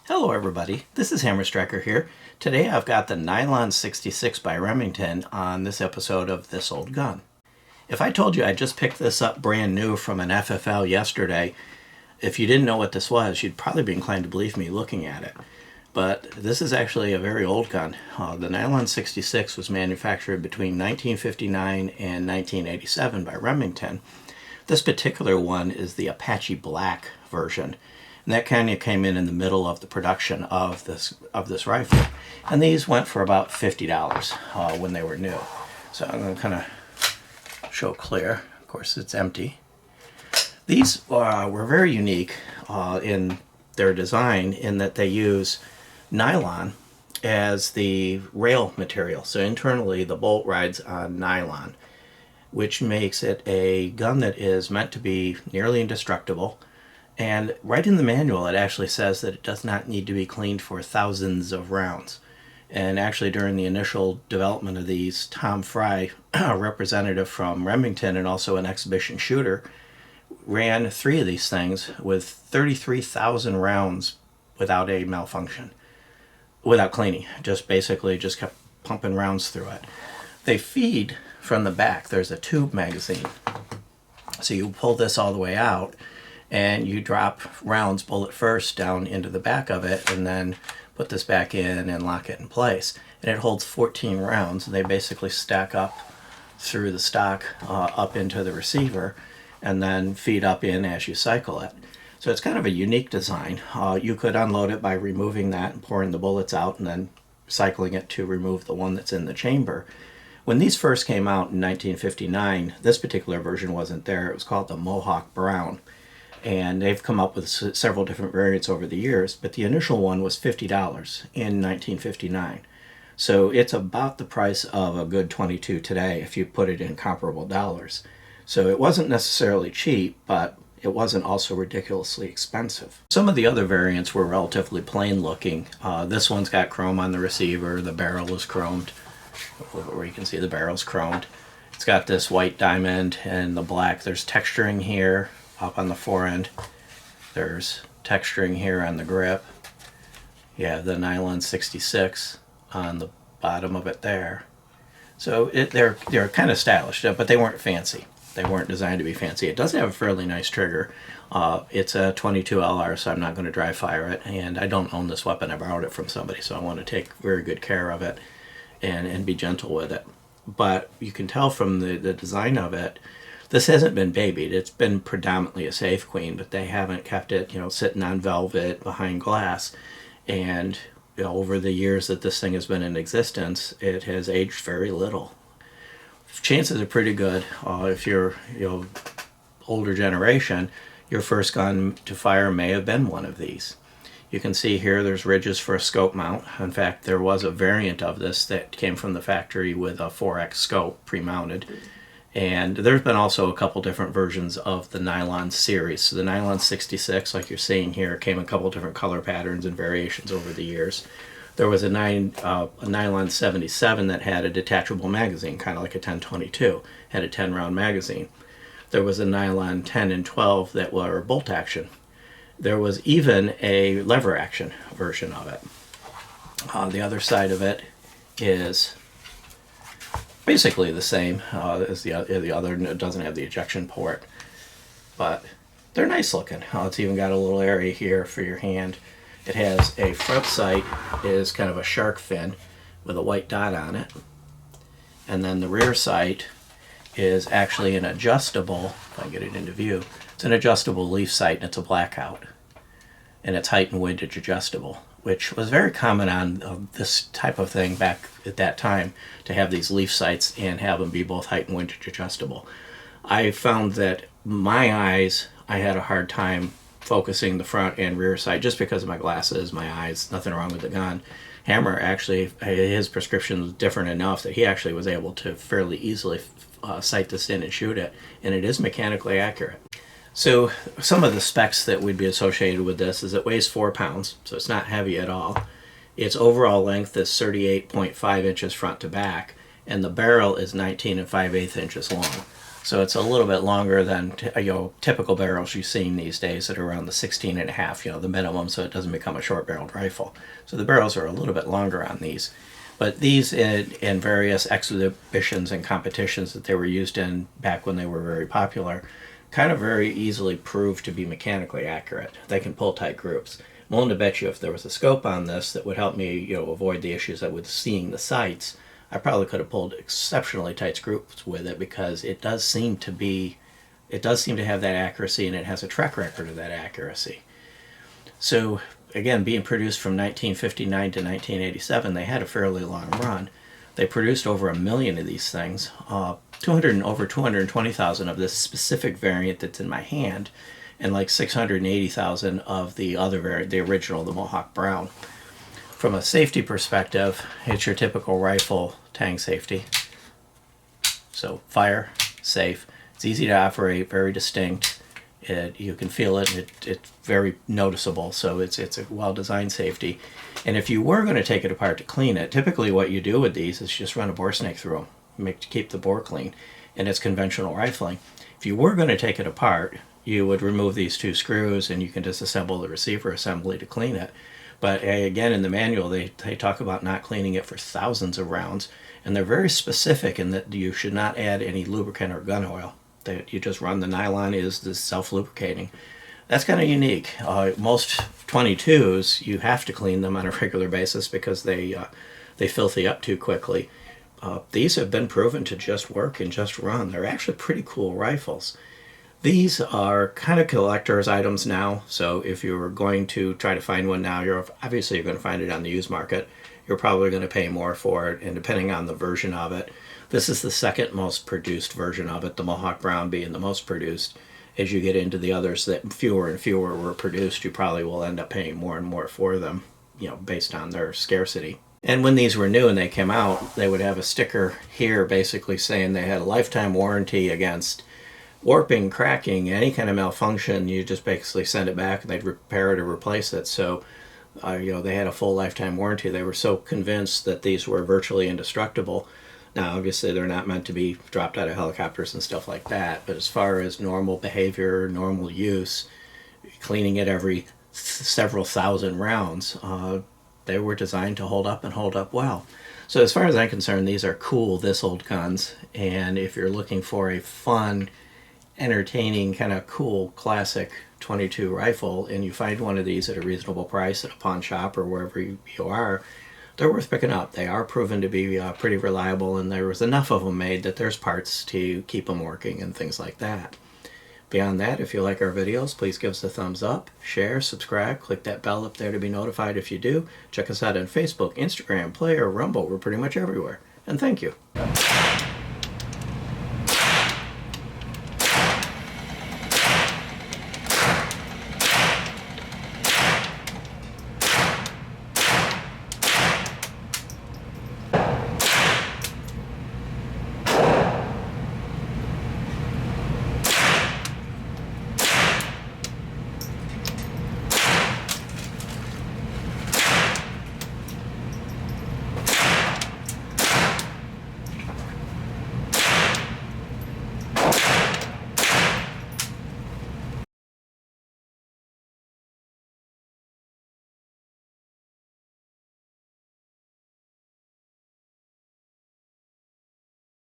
Hello everybody, this is Hammer Striker here. Today I've got the Nylon 66 by Remington on this episode of This Old Gun. If I told you I just picked this up brand new from an FFL yesterday, if you didn't know what this was, you'd probably be inclined to believe me looking at it. But this is actually a very old gun. The Nylon 66 was manufactured between 1959 and 1987 by Remington. This particular one is the Apache Black version. And that kind of came in the middle of the production of this rifle. And these went for about $50 when they were new. So I'm going to kind of show clear. Of course, it's empty. These were very unique in their design in that they use nylon as the rail material. So internally, the bolt rides on nylon, which makes it a gun that is meant to be nearly indestructible. And right in the manual, it actually says that it does not need to be cleaned for thousands of rounds. And actually, during the initial development of these, Tom Fry, a representative from Remington and also an exhibition shooter, ran 3 of these things with 33,000 rounds without a malfunction, without cleaning. Just kept pumping rounds through it. They feed from the back. There's a tube magazine. So you pull this all the way out, and you drop rounds bullet first down into the back of it and then put this back in and lock it in place. And it holds 14 rounds. They basically stack up through the stock up into the receiver and then feed up in as you cycle it. So it's kind of a unique design. You could unload it by removing that and pouring the bullets out and then cycling it to remove the one that's in the chamber. When these first came out in 1959, this particular version wasn't there. It was called the Mohawk Brown. And they've come up with several different variants over the years, but the initial one was $50 in 1959. So it's about the price of a good 22 today if you put it in comparable dollars. So it wasn't necessarily cheap, but it wasn't also ridiculously expensive. Some of the other variants were relatively plain looking. This one's got chrome on the receiver, the barrel is chromed, where you can see the barrel's chromed. It's got this white diamond and the black. There's texturing here up on the forend. There's texturing here on the grip. You have the Nylon 66 on the bottom of it there. So they're kind of stylish, but they weren't fancy. They weren't designed to be fancy. It does have a fairly nice trigger. It's a 22 LR, so I'm not going to dry fire it. And I don't own this weapon. I borrowed it from somebody, so I want to take very good care of it and be gentle with it. But you can tell from the design of it, this hasn't been babied. It's been predominantly a safe queen, but they haven't kept it, sitting on velvet behind glass. And over the years that this thing has been in existence, it has aged very little. Chances are pretty good if you're, older generation, your first gun to fire may have been one of these. You can see here there's ridges for a scope mount. In fact, there was a variant of this that came from the factory with a 4X scope pre-mounted. And there's been also a couple different versions of the Nylon series. So the Nylon 66, like you're seeing here, came in a couple different color patterns and variations over the years. There was a Nylon 77 that had a detachable magazine, kind of like a 1022, had a 10-round magazine. There was a Nylon 10 and 12 that were bolt action. There was even a lever action version of it. The other side of it is basically the same as the other. It doesn't have the ejection port, but they're nice looking. It's even got a little area here for your hand. It has a front sight is kind of a shark fin with a white dot on it, and then the rear sight is actually an adjustable, if I get it into view, it's an adjustable leaf sight, and it's a blackout, and it's height and windage adjustable, which was very common on this type of thing back at that time, to have these leaf sights and have them be both height and windage adjustable. I found that my eyes, I had a hard time focusing the front and rear sight just because of my glasses, my eyes, nothing wrong with the gun. Hammer actually, his prescription was different enough that he actually was able to fairly easily sight this in and shoot it, and it is mechanically accurate. So some of the specs that would be associated with this is it weighs 4 pounds, so it's not heavy at all. Its overall length is 38.5 inches front to back, and the barrel is 19 5/8 inches long. So it's a little bit longer than typical barrels you've seen these days that are around the 16.5, the minimum, so it doesn't become a short-barreled rifle. So the barrels are a little bit longer on these. But these in various exhibitions and competitions that they were used in back when they were very popular, kind of very easily proved to be mechanically accurate. They can pull tight groups. I'm willing to bet you if there was a scope on this that would help me avoid the issues that with seeing the sights, I probably could have pulled exceptionally tight groups with it, because it does seem to have that accuracy, and it has a track record of that accuracy. So again, being produced from 1959 to 1987, they had a fairly long run. They produced over 1 million of these things, over 220,000 of this specific variant that's in my hand, and like 680,000 of the other variant, the original, the Mohawk Brown. From a safety perspective, it's your typical rifle tang safety. So fire, safe. It's easy to operate, very distinct. You can feel it. It's very noticeable. So it's a well-designed safety. And if you were going to take it apart to clean it, typically what you do with these is just run a bore snake through them, keep the bore clean. And it's conventional rifling. If you were going to take it apart, you would remove these 2 screws, and you can disassemble the receiver assembly to clean it. But again, in the manual, they talk about not cleaning it for thousands of rounds, and they're very specific in that you should not add any lubricant or gun oil. You just run the nylon is the self-lubricating. That's kind of unique. Most 22s, you have to clean them on a regular basis because they filthy up too quickly. These have been proven to just work and just run. They're actually pretty cool rifles. These are kind of collector's items now, so if you're going to try to find one now, you're going to find it on the used market. You're probably going to pay more for it, and depending on the version of it. This is the second most produced version of it, the Mohawk Brown being the most produced. As you get into the others that fewer and fewer were produced, you probably will end up paying more and more for them, based on their scarcity. And when these were new and they came out, they would have a sticker here basically saying they had a lifetime warranty against warping, cracking, any kind of malfunction. You just basically send it back and they'd repair it or replace it. So, they had a full lifetime warranty. They were so convinced that these were virtually indestructible. Now, obviously, they're not meant to be dropped out of helicopters and stuff like that. But as far as normal behavior, normal use, cleaning it every several thousand rounds, they were designed to hold up and hold up well. So as far as I'm concerned, these are cool, this old guns. And if you're looking for a fun, entertaining, kind of cool, classic 22 rifle, and you find one of these at a reasonable price at a pawn shop or wherever you are, they're worth picking up. They are proven to be pretty reliable, and there was enough of them made that there's parts to keep them working and things like that. Beyond that, if you like our videos, please give us a thumbs up, share, subscribe, click that bell up there to be notified if you do. Check us out on Facebook, Instagram, Player, Rumble. We're pretty much everywhere. And thank you.